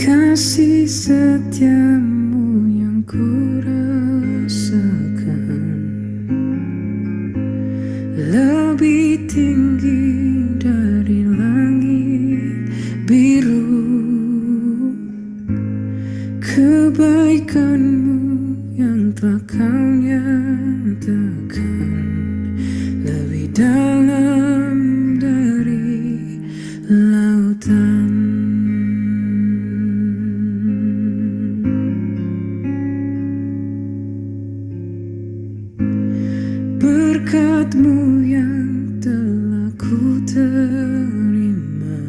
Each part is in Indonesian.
Kasih setiamu yang ku rasakan lebih tinggi dari langit biru. Kebaikanmu yang telah kau nyatakan lebih dalam dari lautan. Berkat-Mu yang telah ku terima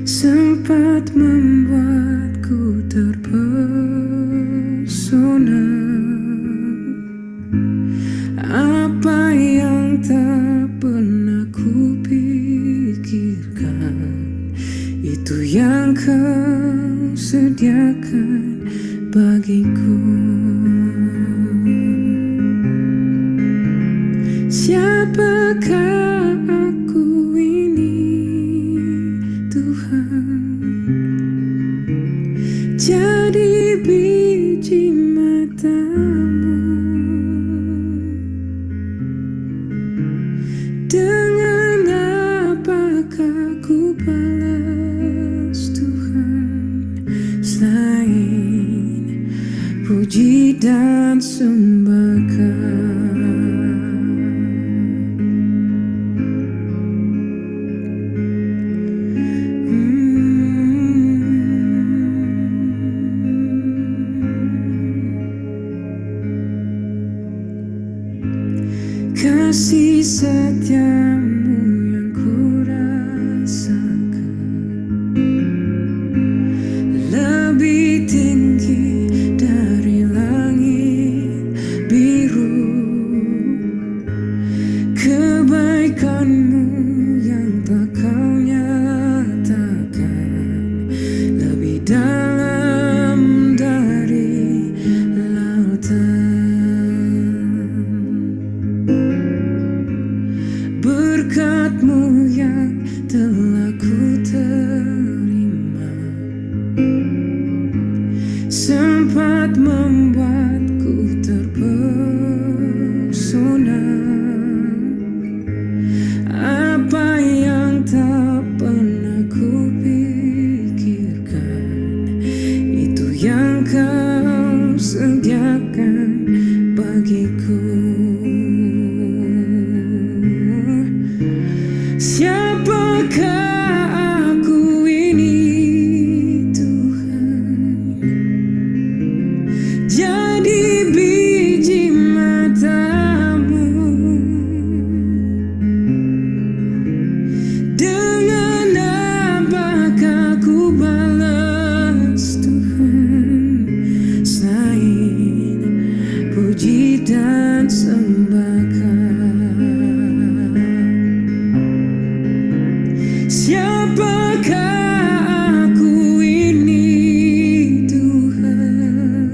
sempat membuatku terpesona. Apa yang tak pernah ku pikirkan, itu yang Kau sediakan bagiku. Siapakah aku ini, Tuhan? Jadi biji mata-Mu. Dengan apakah ku balas, Tuhan, selain puji dan sembahkan. Kasih setiamu yang ku rasakan lebih tinggi dari langit biru. Kebaikan-Mu yang telah Kau nyatakan lebih dalam dari lautan. Berkat-Mu yang telah ku terima sempat membuatku terpesona. Apa yang tak pernah ku pikirkan, itu yang Kau sediakan bagiku. Siapakah aku ini, Tuhan? Jadi biji mata-Mu. Dengan apakah ku balas, Tuhan, selain puji dan sembahkan. Siapakah aku ini, Tuhan?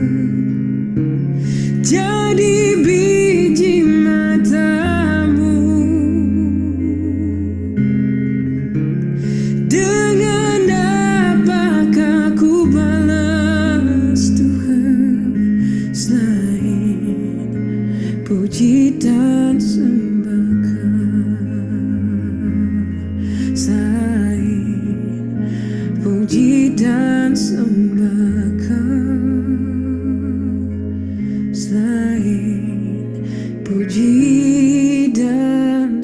Jadi biji mata-Mu. Dengan apakah ku balas, Tuhan, selain puji dan sembahkan. Selain puji dan sembahkan, selain puji dan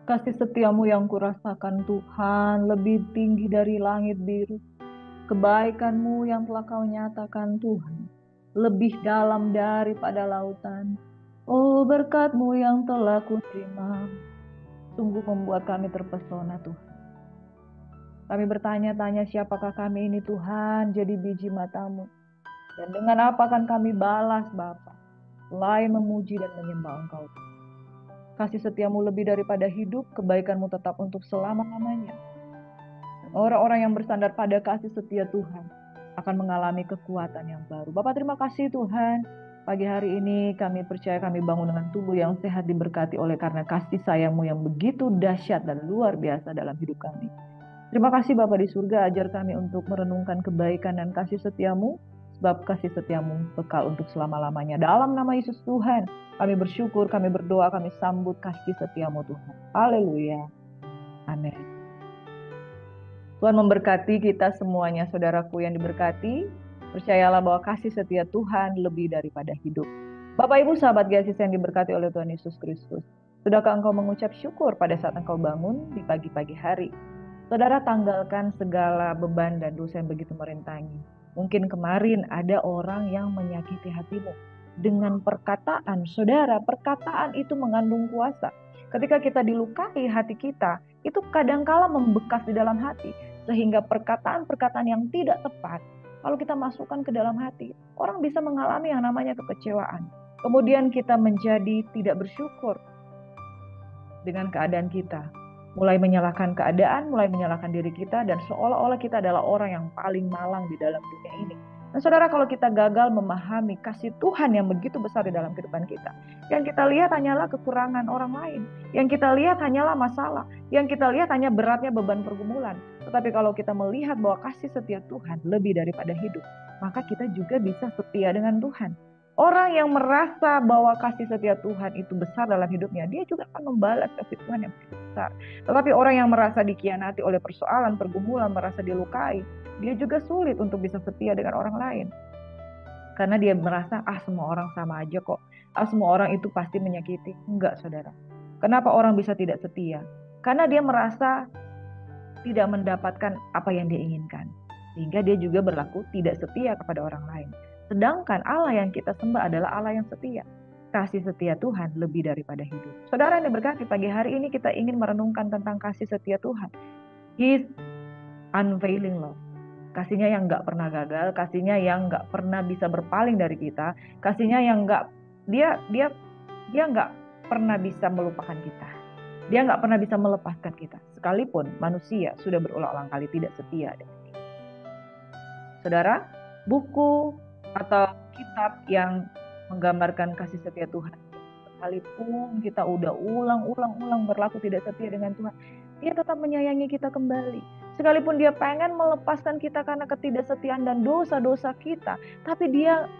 Kasih setiamu yang kurasakan Tuhan lebih tinggi dari langit biru. Kebaikanmu yang telah kau nyatakan Tuhan lebih dalam daripada lautan. Oh, berkat-Mu yang telah kuterima sungguh membuat kami terpesona Tuhan. Kami bertanya-tanya siapakah kami ini Tuhan, jadi biji mata-Mu. Dan dengan apa akan kami balas Bapa, selain memuji dan menyembah Engkau. Kasih setiamu lebih daripada hidup, kebaikan-Mu tetap untuk selama-lamanya. Orang-orang yang bersandar pada kasih setia Tuhan akan mengalami kekuatan yang baru. Bapak terima kasih Tuhan. Pagi hari ini kami percaya kami bangun dengan tubuh yang sehat diberkati oleh karena kasih sayang-Mu yang begitu dahsyat dan luar biasa dalam hidup kami. Terima kasih Bapa di surga, ajar kami untuk merenungkan kebaikan dan kasih setiamu, sebab kasih setiamu bekal untuk selama-lamanya. Dalam nama Yesus Tuhan, kami bersyukur, kami berdoa, kami sambut kasih setiamu Tuhan. Haleluya. Amin. Tuhan memberkati kita semuanya, saudaraku yang diberkati. Percayalah bahwa kasih setia Tuhan lebih daripada hidup. Bapak Ibu sahabat GASIS yang diberkati oleh Tuhan Yesus Kristus. Sudahkah engkau mengucap syukur pada saat engkau bangun di pagi-pagi hari? Saudara tanggalkan segala beban dan dosa yang begitu merintangi. Mungkin kemarin ada orang yang menyakiti hatimu. Dengan perkataan, saudara, perkataan itu mengandung kuasa. Ketika kita dilukai hati kita, itu kadangkala membekas di dalam hati. Sehingga perkataan-perkataan yang tidak tepat, kalau kita masukkan ke dalam hati, orang bisa mengalami yang namanya kekecewaan. Kemudian kita menjadi tidak bersyukur dengan keadaan kita. Mulai menyalahkan keadaan, mulai menyalahkan diri kita, dan seolah-olah kita adalah orang yang paling malang di dalam dunia ini. Dan saudara, kalau kita gagal memahami kasih Tuhan yang begitu besar di dalam kehidupan kita, yang kita lihat hanyalah kekurangan orang lain, yang kita lihat hanyalah masalah, yang kita lihat hanya beratnya beban pergumulan. Tetapi kalau kita melihat bahwa kasih setia Tuhan lebih daripada hidup, maka kita juga bisa setia dengan Tuhan. Orang yang merasa bahwa kasih setia Tuhan itu besar dalam hidupnya, dia juga akan membalas kasih Tuhan yang begitu besar. Tetapi orang yang merasa dikhianati oleh persoalan, pergumulan, merasa dilukai, dia juga sulit untuk bisa setia dengan orang lain. Karena dia merasa, semua orang sama aja kok. Semua orang itu pasti menyakiti. Enggak, saudara. Kenapa orang bisa tidak setia? Karena dia merasa tidak mendapatkan apa yang dia inginkan. Sehingga dia juga berlaku tidak setia kepada orang lain. Sedangkan Allah yang kita sembah adalah Allah yang setia. Kasih setia Tuhan lebih daripada hidup. Saudara yang diberkati, pagi hari ini kita ingin merenungkan tentang kasih setia Tuhan. His unfailing love. Kasihnya yang gak pernah gagal, kasihnya yang gak pernah bisa berpaling dari kita, kasihnya yang dia gak pernah bisa melupakan kita. Dia gak pernah bisa melepaskan kita. Sekalipun manusia sudah berulang-ulang kali tidak setia dengan dia. Saudara, buku atau kitab yang menggambarkan kasih setia Tuhan, sekalipun kita udah ulang-ulang berlaku tidak setia dengan Tuhan, dia tetap menyayangi kita kembali. Sekalipun dia pengen melepaskan kita karena ketidaksetiaan dan dosa-dosa kita, tapi dia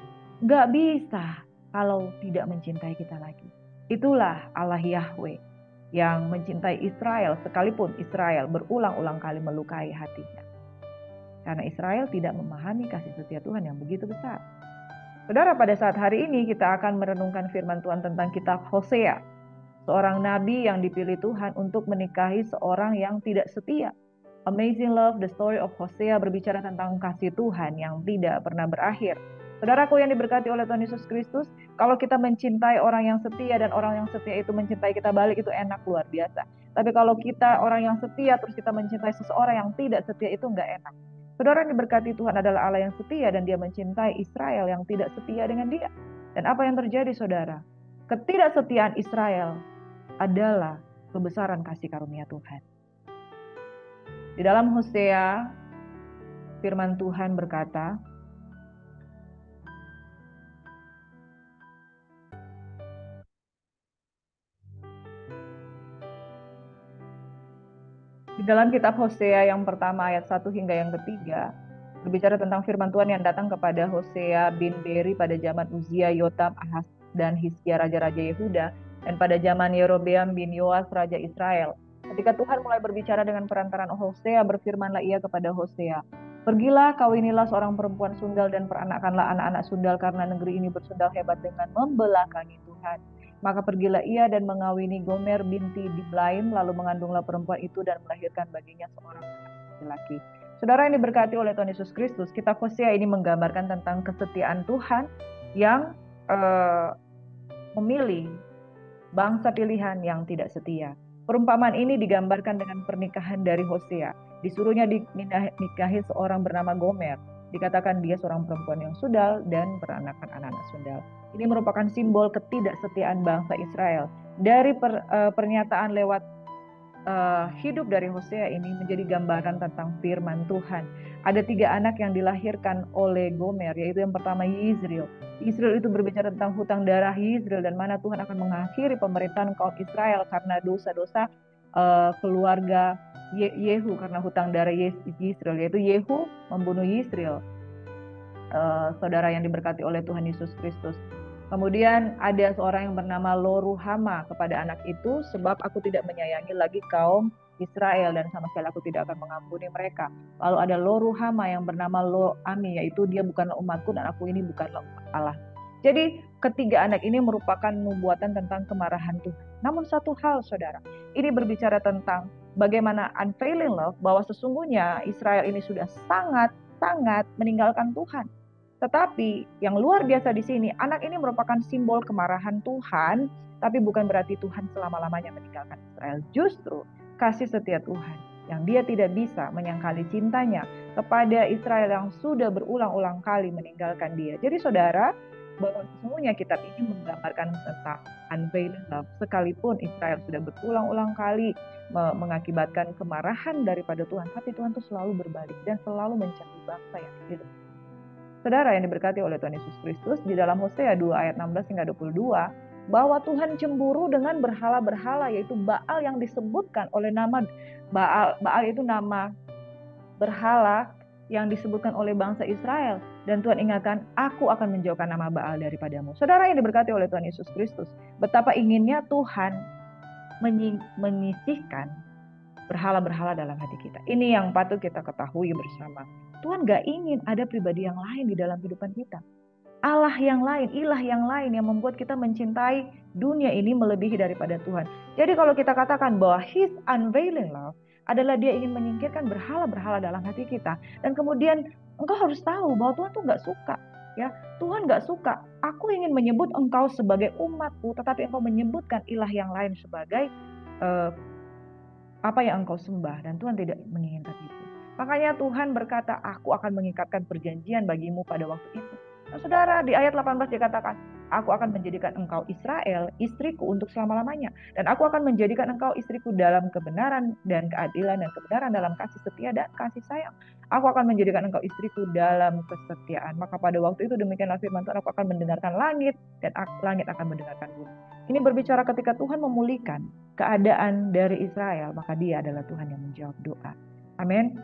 gak bisa kalau tidak mencintai kita lagi. Itulah Allah Yahweh yang mencintai Israel, sekalipun Israel berulang-ulang kali melukai hatinya. Karena Israel tidak memahami kasih setia Tuhan yang begitu besar. Saudara, pada saat hari ini kita akan merenungkan firman Tuhan tentang kitab Hosea. Seorang nabi yang dipilih Tuhan untuk menikahi seorang yang tidak setia. Amazing Love, the story of Hosea berbicara tentang kasih Tuhan yang tidak pernah berakhir. Saudaraku yang diberkati oleh Tuhan Yesus Kristus, kalau kita mencintai orang yang setia dan orang yang setia itu mencintai kita balik, itu enak luar biasa. Tapi kalau kita orang yang setia terus kita mencintai seseorang yang tidak setia, itu enggak enak. Saudara yang diberkati Tuhan adalah Allah yang setia dan dia mencintai Israel yang tidak setia dengan dia. Dan apa yang terjadi saudara? Ketidaksetiaan Israel adalah kebesaran kasih karunia Tuhan. Di dalam Hosea, firman Tuhan berkata, di dalam kitab Hosea yang pertama ayat 1 hingga yang ketiga, berbicara tentang firman Tuhan yang datang kepada Hosea bin Beri pada zaman Uzia, Yotam, Ahaz, dan Hizkia raja-raja Yehuda, dan pada zaman Yerobeam bin Yoas raja Israel. Ketika Tuhan mulai berbicara dengan perantaran Hosea, berfirmanlah ia kepada Hosea, pergilah, kawinilah seorang perempuan sundal dan peranakanlah anak-anak sundal, karena negeri ini bersundal hebat dengan membelakangi Tuhan. Maka pergilah ia dan mengawini Gomer binti Diblaim, lalu mengandunglah perempuan itu dan melahirkan baginya seorang laki-laki. Saudara yang diberkati oleh Tuhan Yesus Kristus, kitab Hosea ini menggambarkan tentang kesetiaan Tuhan yang memilih bangsa pilihan yang tidak setia. Perumpamaan ini digambarkan dengan pernikahan dari Hosea. Disuruhnya dinikahi seorang bernama Gomer. Dikatakan dia seorang perempuan yang sundal dan beranakan anak-anak sundal. Ini merupakan simbol ketidaksetiaan bangsa Israel. Dari pernyataan lewat hidup dari Hosea ini menjadi gambaran tentang firman Tuhan. Ada 3 anak yang dilahirkan oleh Gomer, yaitu yang pertama Yizriel. Yizriel itu berbicara tentang hutang darah Yizriel dan mana Tuhan akan mengakhiri pemerintahan kaum Israel karena dosa-dosa keluarga Yehu karena hutang darah Yizriel, yaitu Yehu membunuh Yizriel. Saudara yang diberkati oleh Tuhan Yesus Kristus. Kemudian ada seorang yang bernama Lo-Ruhama kepada anak itu, sebab aku tidak menyayangi lagi kaum Israel dan sama sekali aku tidak akan mengampuni mereka. Lalu ada Lo-Ruhama yang bernama Lo-Ami, yaitu dia bukanlah umatku dan aku ini bukanlah Allah. Jadi ketiga anak ini merupakan nubuatan tentang kemarahan Tuhan. Namun satu hal saudara, ini berbicara tentang bagaimana unfailing love, bahwa sesungguhnya Israel ini sudah sangat meninggalkan Tuhan. Tetapi yang luar biasa di sini, anak ini merupakan simbol kemarahan Tuhan, tapi bukan berarti Tuhan selama-lamanya meninggalkan Israel. Justru kasih setia Tuhan yang dia tidak bisa menyangkali cintanya kepada Israel yang sudah berulang-ulang kali meninggalkan dia. Jadi saudara, bahwa sesungguhnya kitab ini menggambarkan tentang unfailing love. Sekalipun Israel sudah berulang-ulang kali mengakibatkan kemarahan daripada Tuhan, tapi Tuhan itu selalu berbalik dan selalu mencari bangsa yang hidup. Saudara yang diberkati oleh Tuhan Yesus Kristus, di dalam Hosea 2 ayat 16 hingga 22, bahwa Tuhan cemburu dengan berhala-berhala, yaitu Baal yang disebutkan oleh nama Baal. Baal itu nama berhala yang disebutkan oleh bangsa Israel. Dan Tuhan ingatkan, aku akan menjauhkan nama Baal daripadamu. Saudara yang diberkati oleh Tuhan Yesus Kristus, betapa inginnya Tuhan menyisihkan berhala-berhala dalam hati kita. Ini yang patut kita ketahui bersama. Tuhan gak ingin ada pribadi yang lain di dalam kehidupan kita. Allah yang lain, ilah yang lain yang membuat kita mencintai dunia ini melebihi daripada Tuhan. Jadi kalau kita katakan bahwa His unveiling love adalah dia ingin menyingkirkan berhala-berhala dalam hati kita. Dan kemudian engkau harus tahu bahwa Tuhan tuh gak suka. Ya, Tuhan gak suka. Aku ingin menyebut engkau sebagai umatku, tetapi engkau menyebutkan ilah yang lain sebagai apa yang engkau sembah, dan Tuhan tidak menginginkan itu. Makanya Tuhan berkata, aku akan mengikatkan perjanjian bagimu pada waktu itu. Nah, saudara, di ayat 18 dikatakan, aku akan menjadikan engkau Israel, istriku untuk selama-lamanya. Dan aku akan menjadikan engkau istriku dalam kebenaran dan keadilan dan kebenaran dalam kasih setia dan kasih sayang. Aku akan menjadikan engkau istriku dalam kesetiaan. Maka pada waktu itu demikianlah firman Tuhan, aku akan mendengarkan langit dan langit akan mendengarkan bumi. Ini berbicara ketika Tuhan memulihkan keadaan dari Israel, maka dia adalah Tuhan yang menjawab doa. Amin.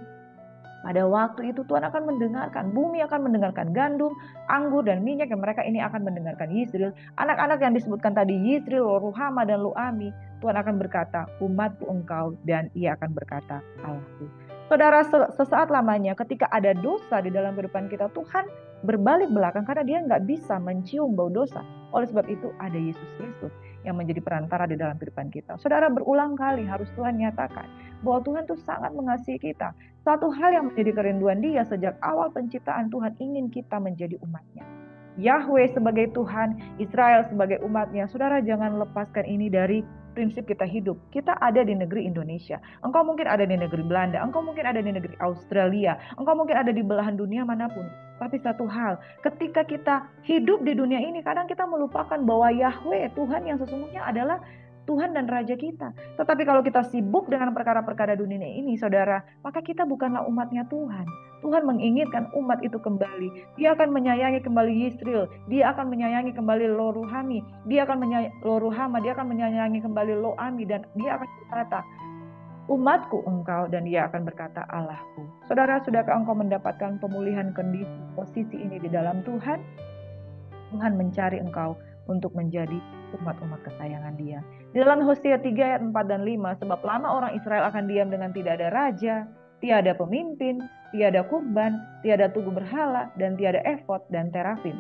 Pada waktu itu Tuhan akan mendengarkan, bumi akan mendengarkan gandum, anggur, dan minyak yang mereka ini akan mendengarkan Yizriel. Anak-anak yang disebutkan tadi Yizriel, Ruhama, dan Lo-Ami, Tuhan akan berkata, umatku engkau, dan ia akan berkata, Allahku. Saudara, sesaat lamanya ketika ada dosa di dalam kehidupan kita, Tuhan berbalik belakang karena dia nggak bisa mencium bau dosa. Oleh sebab itu ada Yesus Kristus yang menjadi perantara di dalam kehidupan kita. Saudara, berulang kali harus Tuhan nyatakan bahwa Tuhan itu sangat mengasihi kita. Satu hal yang menjadi kerinduan dia sejak awal penciptaan, Tuhan ingin kita menjadi umatnya. Yahweh sebagai Tuhan, Israel sebagai umatnya. Saudara, jangan lepaskan ini dari prinsip kita hidup. Kita ada di negeri Indonesia. Engkau mungkin ada di negeri Belanda. Engkau mungkin ada di negeri Australia. Engkau mungkin ada di belahan dunia manapun. Tapi satu hal, ketika kita hidup di dunia ini, kadang kita melupakan bahwa Yahweh, Tuhan yang sesungguhnya adalah Tuhan dan Raja kita. Tetapi kalau kita sibuk dengan perkara-perkara dunia ini, saudara, maka kita bukanlah umatnya Tuhan. Tuhan menginginkan umat itu kembali. Dia akan menyayangi kembali Yizriel. Dia akan menyayangi kembali Lo-Ruhami. Dia akan Lo-Ruhama. Dia akan menyayangi kembali Lo-Ami. Dan dia akan berkata, umatku engkau, dan dia akan berkata, Allahku. Saudara, sudahkah engkau mendapatkan pemulihan kondisi posisi ini di dalam Tuhan? Tuhan mencari engkau untuk menjadi umat-umat kesayangan dia. Di dalam Hosea 3 ayat 4 dan 5, sebab lama orang Israel akan diam dengan tidak ada raja, tiada pemimpin, tiada kurban, tiada tugu berhala, dan tiada efod dan terafim.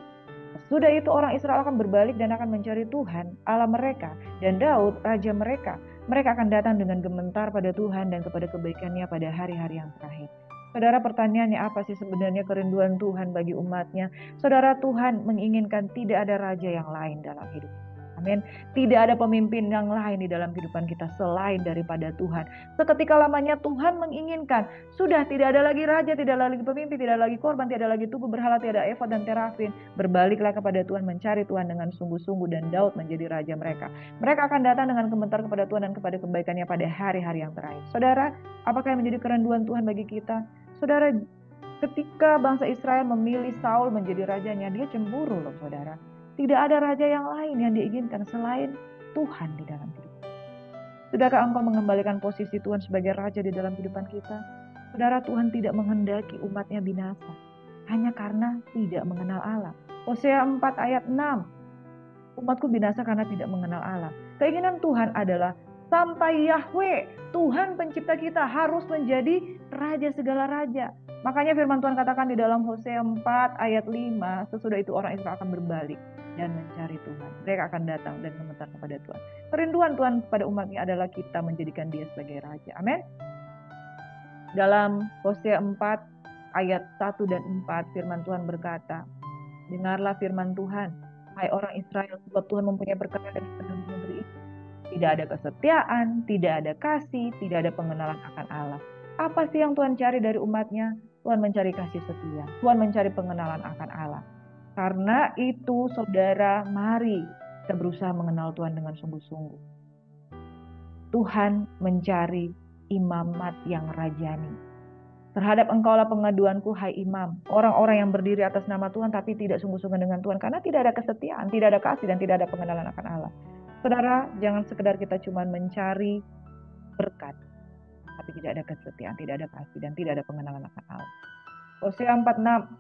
Sesudah itu orang Israel akan berbalik dan akan mencari Tuhan Allah mereka dan Daud raja mereka. Mereka akan datang dengan gemetar pada Tuhan dan kepada kebaikannya pada hari-hari yang terakhir. Saudara, pertanyaannya apa sih sebenarnya kerinduan Tuhan bagi umatnya? Saudara, Tuhan menginginkan tidak ada raja yang lain dalam hidup. Amin. Tidak ada pemimpin yang lain di dalam kehidupan kita selain daripada Tuhan. Seketika lamanya Tuhan menginginkan, sudah tidak ada lagi raja, tidak ada lagi pemimpin, tidak ada lagi korban, tidak ada lagi tubuh berhala, tidak ada efod dan terafim. Berbaliklah kepada Tuhan, mencari Tuhan dengan sungguh-sungguh, dan Daud menjadi raja mereka. Mereka akan datang dengan gemetar kepada Tuhan dan kepada kebaikannya pada hari-hari yang terakhir. Saudara, apakah yang menjadi kerinduan Tuhan bagi kita? Saudara, ketika bangsa Israel memilih Saul menjadi rajanya, dia cemburu loh saudara. Tidak ada raja yang lain yang diinginkan selain Tuhan di dalam hidup. Sudahkah engkau mengembalikan posisi Tuhan sebagai raja di dalam kehidupan kita? Saudara, Tuhan tidak menghendaki umatnya binasa hanya karena tidak mengenal Allah. Hosea 4 ayat 6. Umatku binasa karena tidak mengenal Allah. Keinginan Tuhan adalah sampai Yahweh, Tuhan pencipta kita, harus menjadi raja segala raja. Makanya firman Tuhan katakan di dalam Hosea 4 ayat 5, sesudah itu orang Israel akan berbalik dan mencari Tuhan. Mereka akan datang dan gemetar kepada Tuhan. Kerinduan Tuhan kepada umatnya adalah kita menjadikan dia sebagai raja. Amin. Dalam Hosea 4 ayat 1 dan 4 firman Tuhan berkata, dengarlah firman Tuhan, hai orang Israel, sebab Tuhan mempunyai perkara dari penduduk negeri ini. Tidak ada kesetiaan, tidak ada kasih, tidak ada pengenalan akan Allah. Apa sih yang Tuhan cari dari umatnya? Tuhan mencari kasih setia. Tuhan mencari pengenalan akan Allah. Karena itu saudara, mari kita berusaha mengenal Tuhan dengan sungguh-sungguh. Tuhan mencari imamat yang rajani. Terhadap engkaulah pengaduanku, hai imam. Orang-orang yang berdiri atas nama Tuhan tapi tidak sungguh-sungguh dengan Tuhan. Karena tidak ada kesetiaan, tidak ada kasih, dan tidak ada pengenalan akan Allah. Saudara, jangan sekedar kita cuma mencari berkat, tapi tidak ada kesetiaan, tidak ada kasih, dan tidak ada pengenalan akan Allah. Hosea 4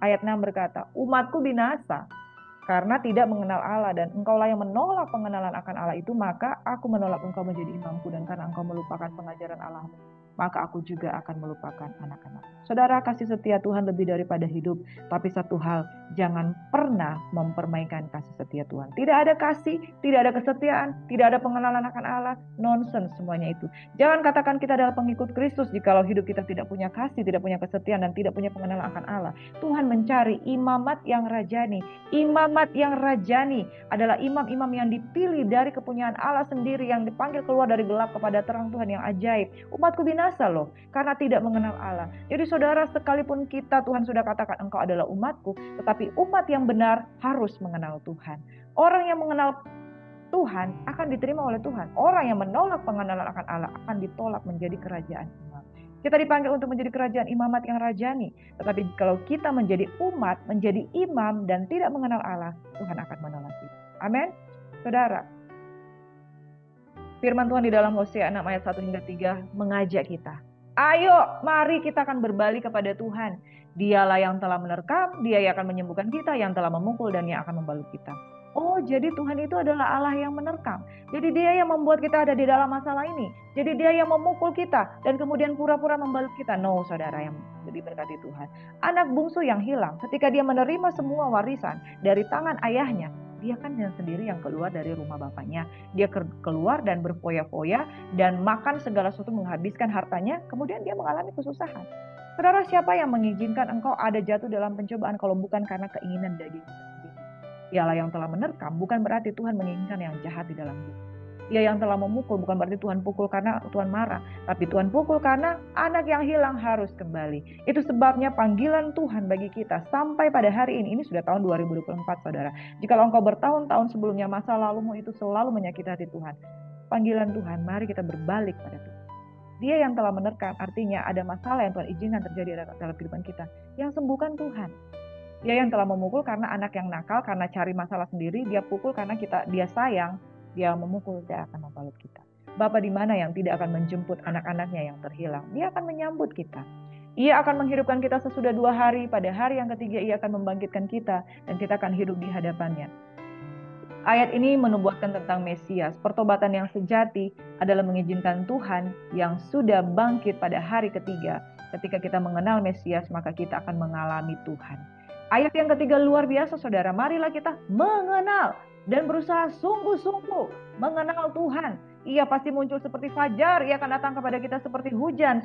ayat 6 berkata, umatku binasa karena tidak mengenal Allah, dan engkaulah yang menolak pengenalan akan Allah itu, maka aku menolak engkau menjadi imamku, dan karena engkau melupakan pengajaran Allahmu, maka aku juga akan melupakan anak-anak. Saudara, kasih setia Tuhan lebih daripada hidup. Tapi satu hal, jangan pernah mempermainkan kasih setia Tuhan. Tidak ada kasih, tidak ada kesetiaan, tidak ada pengenalan akan Allah. Nonsense semuanya itu. Jangan katakan kita adalah pengikut Kristus jikalau hidup kita tidak punya kasih, tidak punya kesetiaan, dan tidak punya pengenalan akan Allah. Tuhan mencari imamat yang rajani. Imamat yang rajani adalah imam-imam yang dipilih dari kepunyaan Allah sendiri, yang dipanggil keluar dari gelap kepada terang Tuhan yang ajaib. Umatku binasa loh, karena tidak mengenal Allah. Jadi saudara, sekalipun kita, Tuhan sudah katakan engkau adalah umatku, tetapi umat yang benar harus mengenal Tuhan. Orang yang mengenal Tuhan akan diterima oleh Tuhan. Orang yang menolak pengenalan akan Allah akan ditolak menjadi kerajaan imam. Kita dipanggil untuk menjadi kerajaan imamat yang rajani. Tetapi kalau kita menjadi umat, menjadi imam dan tidak mengenal Allah, Tuhan akan menolak kita. Amin. Saudara, firman Tuhan di dalam Hosea 6 ayat 1 hingga 3 mengajak kita. Ayo, mari kita akan berbalik kepada Tuhan. Dialah yang telah menerkam, dia yang akan menyembuhkan kita, yang telah memukul, dan yang akan membalut kita. Oh, jadi Tuhan itu adalah Allah yang menerkam. Jadi dia yang membuat kita ada di dalam masalah ini. Jadi dia yang memukul kita dan kemudian pura-pura membalut kita. No, saudara yang diberkati Tuhan. Anak bungsu yang hilang, ketika dia menerima semua warisan dari tangan ayahnya, dia kan yang sendiri yang keluar dari rumah bapaknya. Dia keluar dan berfoya-foya dan makan segala sesuatu, menghabiskan hartanya. Kemudian dia mengalami kesusahan. Saudara, siapa yang mengizinkan engkau ada jatuh dalam pencobaan kalau bukan karena keinginan daging kita sendiri? Dialah yang telah menerkam, bukan berarti Tuhan menginginkan yang jahat di dalam hidup. Dia yang telah memukul, bukan berarti Tuhan pukul karena Tuhan marah, tapi Tuhan pukul karena anak yang hilang harus kembali. Itu sebabnya panggilan Tuhan bagi kita sampai pada hari ini sudah tahun 2024 saudara. Jikalau engkau bertahun-tahun sebelumnya masa lalumu itu selalu menyakiti hati Tuhan, panggilan Tuhan, mari kita berbalik pada Tuhan. Dia yang telah menerkam, artinya ada masalah yang Tuhan izinkan terjadi dalam kehidupan kita. Yang sembuhkan Tuhan. Dia yang telah memukul karena anak yang nakal, karena cari masalah sendiri, dia pukul karena dia sayang, dia memukul, dia akan membalut kita. Bapa di mana yang tidak akan menjemput anak-anaknya yang terhilang? Dia akan menyambut kita. Ia akan menghidupkan kita sesudah 2 hari, pada hari yang ketiga ia akan membangkitkan kita, dan kita akan hidup di hadapannya. Ayat ini menubuatkan tentang Mesias. Pertobatan yang sejati adalah mengizinkan Tuhan yang sudah bangkit pada hari ketiga. Ketika kita mengenal Mesias, maka kita akan mengalami Tuhan. Ayat yang ketiga luar biasa saudara. Marilah kita mengenal dan berusaha sungguh-sungguh mengenal Tuhan. Ia pasti muncul seperti fajar. Ia akan datang kepada kita seperti hujan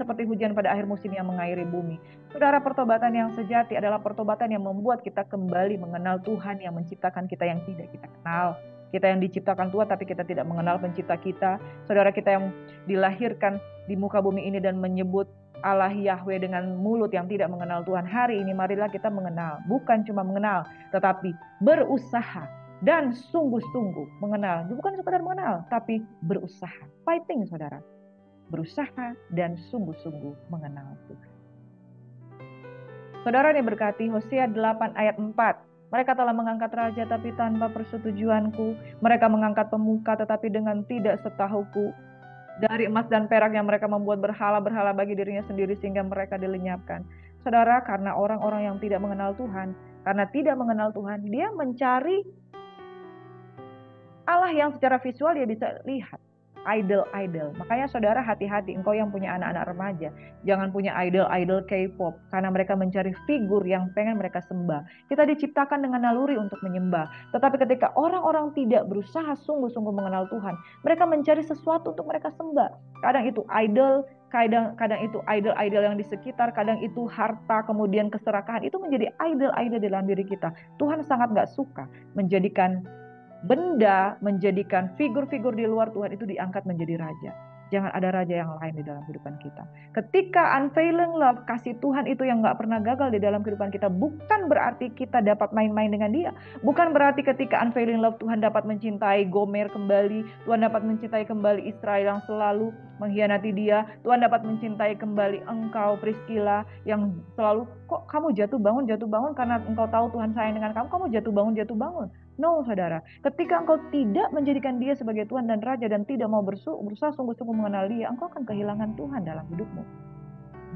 pada akhir musim yang mengairi bumi. Saudara, pertobatan yang sejati adalah pertobatan yang membuat kita kembali mengenal Tuhan yang menciptakan kita yang tidak kita kenal. Kita yang diciptakan Tuhan tapi kita tidak mengenal pencipta kita. Saudara, kita yang dilahirkan di muka bumi ini dan menyebut Allah Yahweh dengan mulut yang tidak mengenal Tuhan. Hari ini marilah kita mengenal. Bukan cuma mengenal, tetapi berusaha dan sungguh-sungguh mengenal. Bukan sekadar mengenal, tapi berusaha. Fighting saudara. Berusaha dan sungguh-sungguh mengenal Tuhan. Saudara yang berkati, Hosea 8 ayat 4. Mereka telah mengangkat raja tapi tanpa persetujuanku. Mereka mengangkat pemuka tetapi dengan tidak setahuku. Dari emas dan perak yang mereka membuat berhala-berhala bagi dirinya sendiri sehingga mereka dilenyapkan. Saudara, karena orang-orang yang tidak mengenal Tuhan, karena tidak mengenal Tuhan, dia mencari Allah yang secara visual dia bisa lihat. Idol-idol. Makanya saudara hati-hati, engkau yang punya anak-anak remaja, jangan punya idol-idol K-pop, karena mereka mencari figur yang pengen mereka sembah. Kita diciptakan dengan naluri untuk menyembah. Tetapi ketika orang-orang tidak berusaha sungguh-sungguh mengenal Tuhan, mereka mencari sesuatu untuk mereka sembah. Kadang itu idol, kadang itu idol-idol yang di sekitar, kadang itu harta, kemudian keserakahan. Itu menjadi idol-idol dalam diri kita. Tuhan sangat gak suka menjadikan benda, menjadikan figur-figur di luar Tuhan itu diangkat menjadi raja. Jangan ada raja yang lain di dalam kehidupan kita. Ketika unfailing love, kasih Tuhan itu yang gak pernah gagal di dalam kehidupan kita, bukan berarti kita dapat main-main dengan dia. Bukan berarti ketika unfailing love Tuhan dapat mencintai Gomer kembali, Tuhan dapat mencintai kembali Israel yang selalu mengkhianati dia, Tuhan dapat mencintai kembali engkau Priscilla yang selalu, kok kamu jatuh bangun karena engkau tahu Tuhan sayang dengan kamu jatuh bangun. No saudara, ketika engkau tidak menjadikan dia sebagai Tuhan dan Raja dan tidak mau berusaha sungguh-sungguh mengenal dia, engkau akan kehilangan Tuhan dalam hidupmu.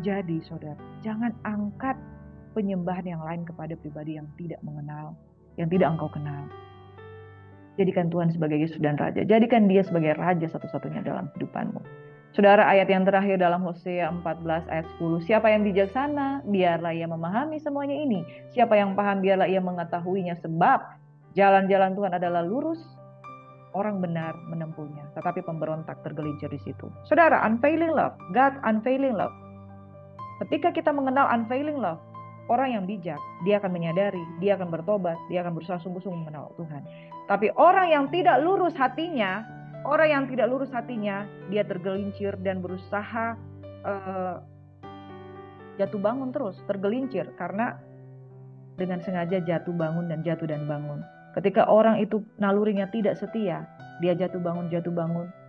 Jadi saudara, jangan angkat penyembahan yang lain kepada pribadi yang tidak mengenal, yang tidak engkau kenal. Jadikan Tuhan sebagai Yesus dan Raja, jadikan dia sebagai Raja satu-satunya dalam hidupanmu. Saudara, ayat yang terakhir dalam Hosea 14 ayat 10. Siapa yang bijaksana, biarlah ia memahami semuanya ini. Siapa yang paham, biarlah ia mengetahuinya. Sebab jalan-jalan Tuhan adalah lurus, orang benar menempuhnya, tetapi pemberontak tergelincir di situ. Saudara, unfailing love, God unfailing love. Ketika kita mengenal unfailing love, orang yang bijak, dia akan menyadari, dia akan bertobat, dia akan berusaha sungguh-sungguh mengenal Tuhan. Tapi orang yang tidak lurus hatinya, dia tergelincir dan berusaha jatuh bangun terus, tergelincir karena dengan sengaja jatuh bangun dan bangun. Ketika orang itu nalurinya tidak setia, dia jatuh bangun,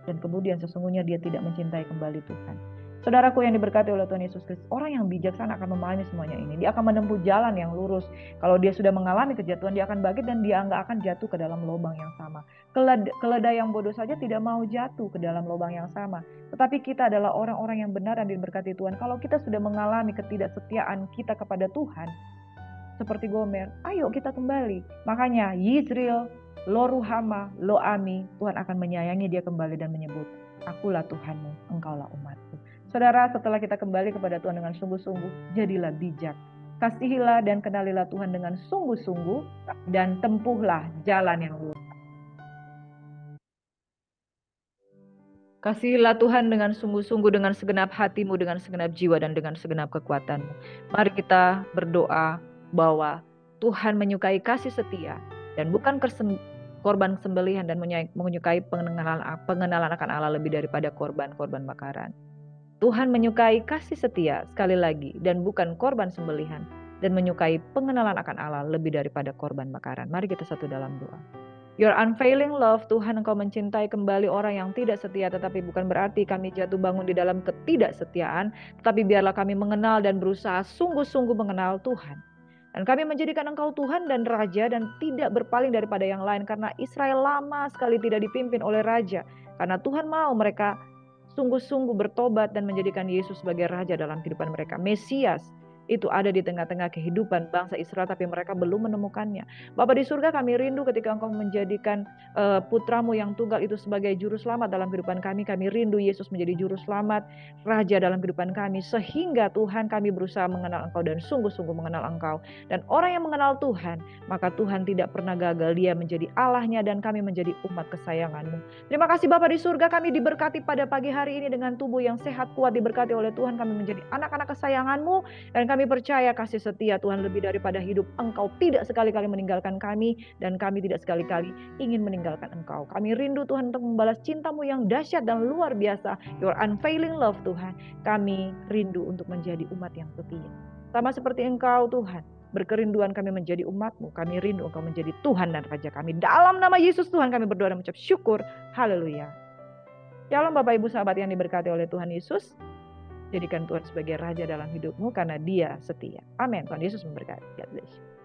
dan kemudian sesungguhnya dia tidak mencintai kembali Tuhan. Saudaraku yang diberkati oleh Tuhan Yesus Kristus, orang yang bijaksana akan memahami semuanya ini. Dia akan menempuh jalan yang lurus. Kalau dia sudah mengalami kejatuhan, dia akan bangkit dan dia nggak akan jatuh ke dalam lubang yang sama. Keledai yang bodoh saja tidak mau jatuh ke dalam lubang yang sama. Tetapi kita adalah orang-orang yang benar dan diberkati Tuhan. Kalau kita sudah mengalami ketidaksetiaan kita kepada Tuhan, seperti Gomer, ayo kita kembali. Makanya Yisrael, lo ruhama, lo ami, Tuhan akan menyayangi dia kembali dan menyebut, akulah Tuhanmu, engkaulah umatku. Saudara, setelah kita kembali kepada Tuhan dengan sungguh-sungguh, jadilah bijak. Kasihilah dan kenalilah Tuhan dengan sungguh-sungguh dan tempuhlah jalan yang lurus. Kasihilah Tuhan dengan sungguh-sungguh, dengan segenap hatimu, dengan segenap jiwa, dan dengan segenap kekuatanmu. Mari kita berdoa bahwa Tuhan menyukai kasih setia dan bukan korban sembelihan, dan menyukai pengenalan akan Allah lebih daripada korban-korban bakaran. Tuhan menyukai kasih setia sekali lagi dan bukan korban sembelihan, dan menyukai pengenalan akan Allah lebih daripada korban bakaran. Mari kita satu dalam doa. Your unfailing love, Tuhan, Engkau mencintai kembali orang yang tidak setia, tetapi bukan berarti kami jatuh bangun di dalam ketidaksetiaan, tetapi biarlah kami mengenal dan berusaha sungguh-sungguh mengenal Tuhan. Dan kami menjadikan Engkau Tuhan dan Raja dan tidak berpaling daripada yang lain, karena Israel lama sekali tidak dipimpin oleh Raja. Karena Tuhan mau mereka sungguh-sungguh bertobat dan menjadikan Yesus sebagai Raja dalam kehidupan mereka, Mesias. itu ada di tengah-tengah kehidupan bangsa Israel, tapi mereka belum menemukannya. Bapa di surga, kami rindu ketika Engkau menjadikan putramu yang tunggal itu sebagai juru selamat dalam kehidupan kami. Kami rindu Yesus menjadi juru selamat, Raja dalam kehidupan kami, sehingga Tuhan kami berusaha mengenal Engkau dan sungguh-sungguh mengenal Engkau. Dan orang yang mengenal Tuhan, maka Tuhan tidak pernah gagal, Dia menjadi Allahnya dan kami menjadi umat kesayangan-Mu. Terima kasih Bapa di surga, kami diberkati pada pagi hari ini dengan tubuh yang sehat, kuat, diberkati oleh Tuhan. Kami menjadi anak-anak kesayangan-Mu, dan kami percaya kasih setia Tuhan lebih daripada hidup. Engkau tidak sekali-kali meninggalkan kami, dan kami tidak sekali-kali ingin meninggalkan Engkau. Kami rindu Tuhan untuk membalas cinta-Mu yang dahsyat dan luar biasa, Your unfailing love Tuhan. Kami rindu untuk menjadi umat yang setia. Sama seperti Engkau Tuhan, berkerinduan kami menjadi umat-Mu. Kami rindu Engkau menjadi Tuhan dan Raja kami. Dalam nama Yesus Tuhan kami berdoa dan mengucap syukur. Haleluya. Shalom Bapak Ibu sahabat yang diberkati oleh Tuhan Yesus. Jadikan Tuhan sebagai Raja dalam hidupmu karena Dia setia. Amin. Tuhan Yesus memberkati. God bless you.